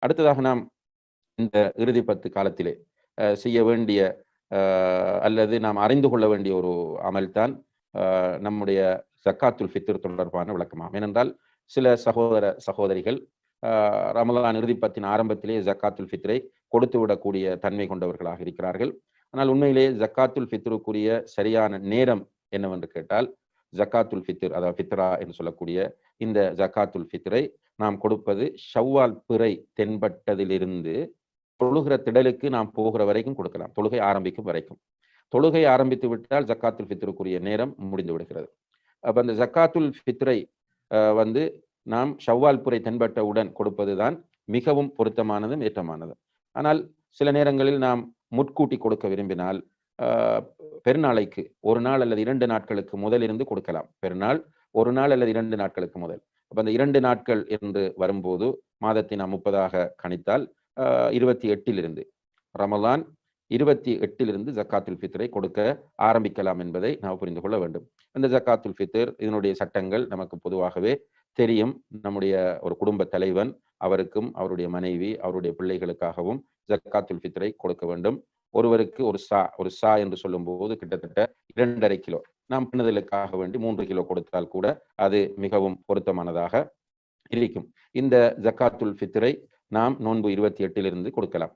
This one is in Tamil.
அடுத்ததாக நாம் இந்த இறுதி 10 காலத்திலே செய்ய வேண்டிய அல்லது நாம் அறிந்து கொள்ள வேண்டிய ஒரு அமல்தான் நம்முடைய ஜக்காத்துல் ஃபித்ர் தொடர்பான விளக்கமாகும். ஏனென்றால் சில சகோதரிகள் ரமலான் இறுதி 10 ஆரம்பத்திலே ஜக்காத்துல் ஃபித்ரை கொடுத்து விடக்கூடிய தன்மை கொண்டவர்களாக இருக்கிறார்கள். ஆனால் உண்மையிலே ஜக்காத்துல் ஃபித்ருக்குரிய சரியான நேரம் என்னவென்று கேட்டால், ஜக்காத்துல் ஃபித்ர் அதாவது ஃபித்ரா என்று சொல்லக்கூடிய இந்த ஜக்காத்துல் ஃபித்ரை நாம் கொடுப்பது ஷவ்வால் பிறை தென்பட்டதிலிருந்து தொழுகிற திடலுக்கு நாம் போகிற வரைக்கும் கொடுக்கலாம், தொழுகை ஆரம்பிக்கும் வரைக்கும். தொழுகை ஆரம்பித்து விட்டால் ஜக்காத்துல் ஃபித்ருக்குரிய நேரம் முடிந்து விடுகிறது. அப்ப அந்த ஜக்காத்துல் ஃபித்ரை நாம் ஷவ்வால் பிறை தென்பட்டவுடன் கொடுப்பதுதான் மிகவும் பொருத்தமானதும் ஏற்றமானது. ஆனால் சில நேரங்களில் நாம் முட்கூட்டி கொடுக்க விரும்பினால் பெருநாளைக்கு 1 நாள் அல்லது 2 நாட்களுக்கு முதலிருந்து கொடுக்கலாம். பெருநாள் 1 நாள் அல்லது 2 நாட்களுக்கு முதல். அப்ப அந்த 2 நாட்கள் என்று வரும்போது மாதத்தை நாம் 30ஆக கணித்தால் 28 ரமலான் 28 ஜக்காத்துல் ஃபித்ரை கொடுக்க ஆரம்பிக்கலாம் என்பதை நாம் புரிந்து கொள்ள வேண்டும். இந்த ஜக்காத்துல் ஃபித்ர் இதனுடைய சட்டங்கள் நமக்கு பொதுவாகவே தெரியும். நம்முடைய ஒரு குடும்ப தலைவன் அவருக்கும் அவருடைய மனைவி அவருடைய பிள்ளைகளுக்காகவும் ஜக்காத்துல் ஃபித்ரை கொடுக்க வேண்டும். ஒருவருக்கு ஒரு சா என்று சொல்லும் போது கிட்டத்தட்ட 2.5 கிலோ. நாம் பின்னுதலுக்காக வேண்டி 3 கிலோ கொடுத்தால் கூட அது மிகவும் பொருத்தமானதாக இருக்கும். இந்த ஜக்காத்துல் ஃபித்ரை நாம் நோன்பு 28 கொடுக்கலாம்.